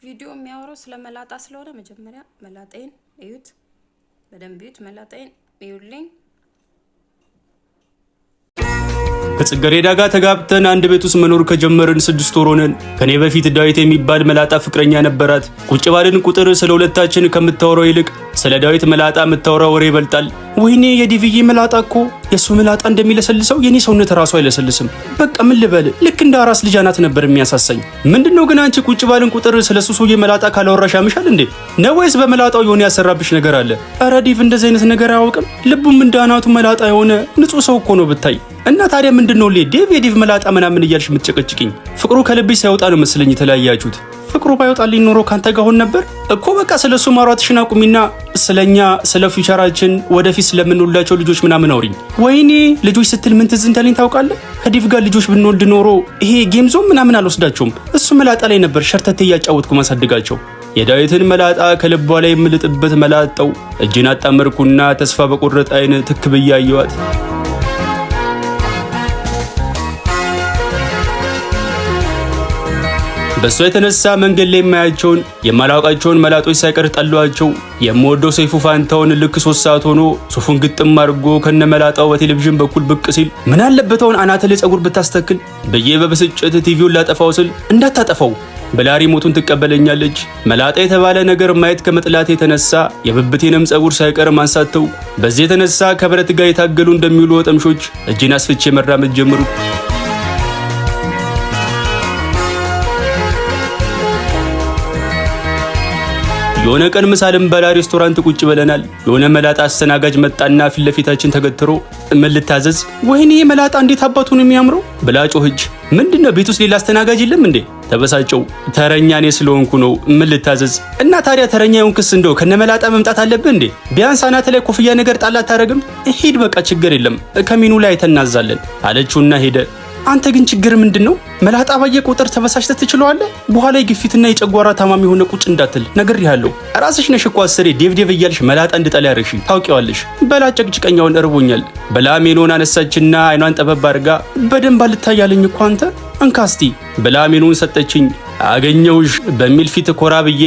ቪዲዮ የሚያወራው ስለ መላጣ ስለሆነ መጀመሪያ መላጣዬን እዩት፣ በደንብ እዩት። መላጣዬን እዩልኝ። ከጽጌረዳ ጋር ተጋብተን አንድ ቤት ውስጥ መኖር ከጀመርን 6 ወር ሆነን። ከኔ በፊት ዳዊት የሚባል መላጣ ፍቅረኛ ነበራት። ቁጭ ባልን ቁጥር ስለ ሁለታችን ከምታወራው ይልቅ ስለ ዳዊት መላጣ የምታወራው ወሬ ይበልጣል። ወይኔ የዲቪዬ መላጣ እኮ የሱ መላጣ እንደሚለሰልሰው የኔ ሰውነት ራሱ አይለሰልስም። በቃ ምን ልበል፣ ልክ እንደ አራስ ልጅ አናት ነበር የሚያሳሰኝ። ምንድነው ግን አንቺ ቁጭ ባልን ቁጥር ስለ ሱሱዬ መላጣ ካላወራሽ ያምሻል እንዴ? ነው ወይስ በመላጣው የሆነ ያሰራብሽ ነገር አለ? ኧረ ዲቭ እንደዚህ አይነት ነገር አያውቅም። ልቡም እንደ አናቱ መላጣ የሆነ ንጹህ ሰው እኮ ነው ብታይ። እና ታዲያ ምንድነው ዴቭ የዲቭ መላጣ ምናምን እያልሽ የምትጨቀጭቅኝ? ፍቅሩ ከልብሽ ሳይወጣ ነው መስለኝ የተለያያችሁት። ፍቅሩ ባይወጣልኝ ኖሮ ካንተ ጋር ሆን ነበር እኮ። በቃ ስለሱ ማውራትሽን አቁሚና ስለኛ ስለ ፊውቸራችን ወደፊት ስለምንወልዳቸው ልጆች ምናምን አውሪኝ። ወይኔ ልጆች ስትል ምን ትዝ እንዳለኝ ታውቃለህ? ከዲቭ ጋር ልጆች ብንወልድ ኖሮ ይሄ ጌም ዞን ምናምን አልወስዳቸውም። እሱ መላጣ ላይ ነበር ሸርተቴ እያጫወትኩ ማሳድጋቸው። የዳዊትን መላጣ ከልቧ ላይ የምልጥበት መላጣው እጅን አጣመርኩና ተስፋ በቆረጠ አይን ትክ ብዬ አየኋት። በሷ የተነሳ መንገድ ላይ የማያቸውን የማላውቃቸውን መላጦች ሳይቀር ጠሏቸው። የምወደው ሰይፉ ፋንታውን ልክ 3 ሰዓት ሆኖ ሱፉን ግጥም አድርጎ ከነ መላጣው በቴሌቪዥን በኩል ብቅ ሲል ምን አለበት አሁን አናተ ላይ ጸጉር ብታስተክል ብዬ በብስጭት ቲቪውን ላጠፋው ስል እንዳታጠፋው ብላ ሪሞቱን ትቀበለኛለች። መላጣ የተባለ ነገር ማየት ከመጥላት የተነሳ የብብቴንም ጸጉር ሳይቀር ማንሳተው። በዚህ የተነሳ ከብረት ጋር የታገሉ እንደሚውሉ ወጠምሾች እጄን አስፍቼ መራመድ ጀምሩ። የሆነ ቀን ምሳ ልንበላ ሬስቶራንት ቁጭ ብለናል። የሆነ መላጣ አስተናጋጅ መጣና ፊት ለፊታችን ተገትሮ ምን ልታዘዝ? ወይኔ መላጣ እንዴት አባቱ ነው የሚያምረው ብላ ጮኸች። ምንድነው ቤት ውስጥ ሌላ አስተናጋጅ የለም እንዴ? ተበሳጨው። ተረኛ እኔ ስለሆንኩ ነው ምን ልታዘዝ? እና ታዲያ ተረኛ የሆንክስ እንደው ከነ መላጣ መምጣት አለብህ እንዴ? ቢያንስ አናተ ላይ ኮፍያ ነገር ጣል አታረግም? ሂድ በቃ ችግር የለም ከሜኑ ላይ ተናዛለን አለችውና ሄደ። አንተ ግን ችግር ምንድነው? መላጣ ባየ ቁጥር ተበሳሽተህ ትችለዋለህ። በኋላ የግፊትና የጨጓራ ታማሚ ሆነ ቁጭ እንዳትል ነግሬሃለሁ። ራስሽ ነሽ እኮ አስሬ ዴቭ እያልሽ መላጣ እንድጠላ ያረግሽ ታውቂዋለሽ። በላ ጨቅጭቀኛውን እርቦኛል ብላ ሜኑን አነሳችና አይኗን ጠበብ አድርጋ በደንብ አልታያለኝ እኮ አንተ እንካስቲ ብላ ሜኑን ሰጠችኝ። አገኘውሽ በሚል ፊት ኮራ ብዬ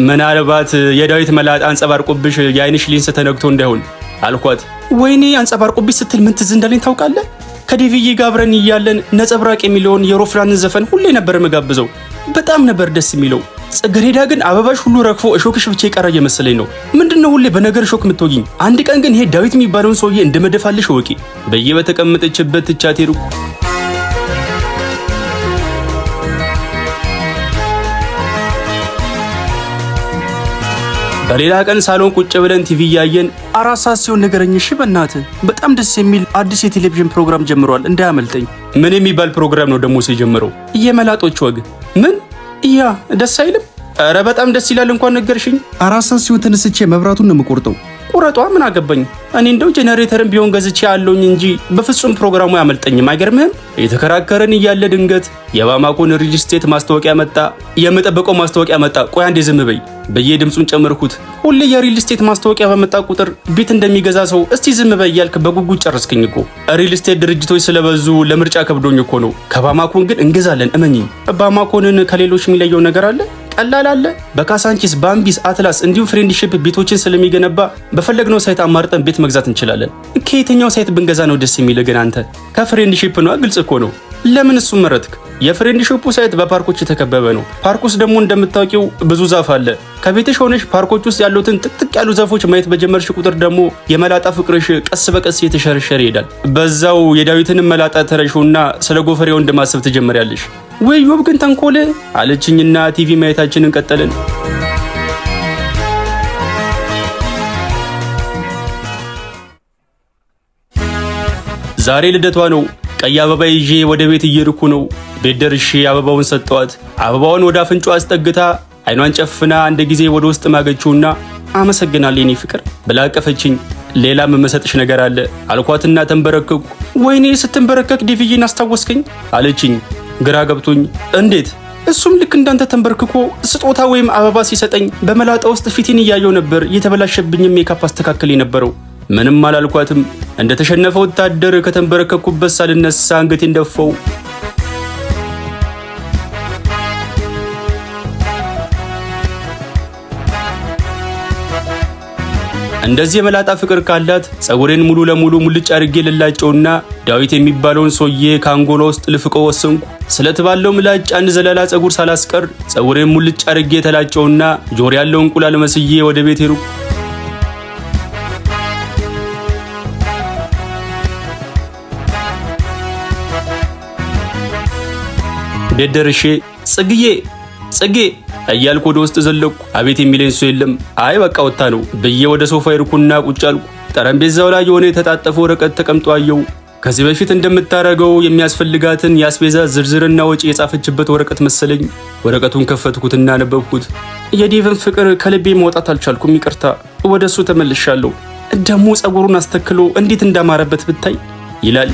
ምናልባት የዳዊት መላጣ አንጸባርቆብሽ የአይንሽ ሊንስ ተነግቶ እንዳይሆን አልኳት። ወይኔ አንጸባርቆብሽ ስትል ምን ትዝ እንዳለኝ ታውቃለህ? ከዲቪዬ ጋር አብረን እያለን ነጸብራቅ የሚለውን የሮፍላንን ዘፈን ሁሌ ነበር መጋብዘው። በጣም ነበር ደስ የሚለው። ጽጌረዳ ግን አበባሽ ሁሉ ረግፎ እሾክሽ ብቻ የቀረ እየመሰለኝ ነው። ምንድነው ሁሌ በነገር እሾክ የምትወጊኝ? አንድ ቀን ግን ይሄ ዳዊት የሚባለውን ሰውዬ እንደመደፋልሽ ወቂ በየ በተቀመጠችበት ትቻት ሄድኩ። በሌላ ቀን ሳሎን ቁጭ ብለን ቲቪ እያየን 4 ሰዓት ሲሆን ነገረኝ። እሺ በእናትህ በጣም ደስ የሚል አዲስ የቴሌቪዥን ፕሮግራም ጀምሯል እንዳያመልጠኝ። ምን የሚባል ፕሮግራም ነው ደግሞ የጀመረው? የመላጦች ወግ። ምን ያ ደስ አይልም? ኧረ በጣም ደስ ይላል። እንኳን ነገርሽኝ። 4 ሰዓት ሲሆን ተነስቼ መብራቱን ነው የምቆርጠው። ቁረጧ ምን አገባኝ? እኔ እንደው ጄነሬተርን ቢሆን ገዝቼ ያለውኝ እንጂ በፍጹም ፕሮግራሙ ያመልጠኝም። አይገርምህም? የተከራከረን እያለ ድንገት የባማኮን ሪል ስቴት ማስታወቂያ መጣ። የምጠብቀው ማስታወቂያ መጣ። ቆይ አንዴ ዝም በይ ብዬ ድምጹን ጨመርኩት። ሁሌ የሪል ስቴት ማስታወቂያ በመጣ ቁጥር ቤት እንደሚገዛ ሰው እስቲ ዝም በይ እያልክ በጉጉት ጨረስከኝ እኮ። ሪል ስቴት ድርጅቶች ስለበዙ ለምርጫ ከብዶኝ እኮ ነው። ከባማኮን ግን እንገዛለን እመኚኝ። ባማኮንን ከሌሎች የሚለየው ነገር አለ? ቀላል አለ። በካሳንቺስ፣ ባምቢስ፣ አትላስ እንዲሁም ፍሬንድሺፕ ቤቶችን ስለሚገነባ በፈለግነው ሳይት አማርጠን ቤት መግዛት እንችላለን። ከየትኛው ሳይት ብንገዛ ነው ደስ የሚል? ግን አንተ ከፍሬንድሺፕ ነው። ግልጽ እኮ ነው። ለምን እሱ መረጥክ? የፍሬንድሺፑ ሳይት በፓርኮች የተከበበ ነው። ፓርክ ውስጥ ደግሞ እንደምታውቂው ብዙ ዛፍ አለ። ከቤትሽ ሆነሽ ፓርኮች ውስጥ ያሉትን ጥቅጥቅ ያሉ ዛፎች ማየት በጀመርሽ ቁጥር ደግሞ የመላጣ ፍቅርሽ ቀስ በቀስ እየተሸረሸረ ይሄዳል። በዛው የዳዊትን መላጣ ተረሹና ስለ ጎፈሬው እንደማሰብ ትጀምሪያለሽ። ወይ ዮብ ግን ተንኮል አለችኝና ቲቪ ማየታችንን ቀጠልን። ዛሬ ልደቷ ነው። ቀይ አበባ ይዤ ወደ ቤት እየሄድኩ ነው። ቤት ደርሼ አበባውን ሰጠዋት። አበባውን ወደ አፍንጫዋ አስጠግታ አይኗን ጨፍና አንድ ጊዜ ወደ ውስጥ ማገችውና አመሰግናለሁ የኔ ፍቅር ብላ አቀፈችኝ። ሌላም መሰጥሽ ነገር አለ አልኳትና ተንበረከኩ። ወይኔ ስትንበረከክ ዲቪዬን አስታወስከኝ አለችኝ። ግራ ገብቶኝ እንዴት? እሱም ልክ እንዳንተ ተንበርክኮ ስጦታ ወይም አበባ ሲሰጠኝ በመላጣ ውስጥ ፊቴን እያየው ነበር የተበላሸብኝ ሜካፕ አስተካከል የነበረው። ምንም አላልኳትም። እንደተሸነፈ ወታደር ከተንበረከኩበት ሳልነሳ አንገቴን ደፋው። እንደዚህ የመላጣ ፍቅር ካላት ጸጉሬን ሙሉ ለሙሉ ሙልጭ አድርጌ ልላጨውና ዳዊት የሚባለውን ሰውዬ ከአንጎላ ውስጥ ልፍቀው ወሰንኩ። ስለተባለው ምላጭ አንድ ዘለላ ጸጉር ሳላስቀር ጸጉሬን ሙልጭ አድርጌ ተላጨውና ጆሮ ያለው እንቁላል መስዬ ወደ ቤት ሄድኩ። ቤት ደርሼ ጽጌ እያልኩ ወደ ውስጥ ዘለቅኩ። አቤት የሚለኝ ሰው የለም። አይ በቃ ወጣ ነው ብዬ ወደ ሶፋ ይርኩና ቁጭ አልኩ። ጠረጴዛው ላይ የሆነ የተጣጠፈ ወረቀት ተቀምጦ አየሁ። ከዚህ በፊት እንደምታረገው የሚያስፈልጋትን የአስቤዛ ዝርዝርና ወጪ የጻፈችበት ወረቀት መሰለኝ። ወረቀቱን ከፈትኩትና አነበብኩት። የዴቭን ፍቅር ከልቤ ማውጣት አልቻልኩም፣ ይቅርታ። ወደ እሱ ተመልሻለሁ። ደሞ ጸጉሩን አስተክሎ እንዴት እንዳማረበት ብታይ ይላል።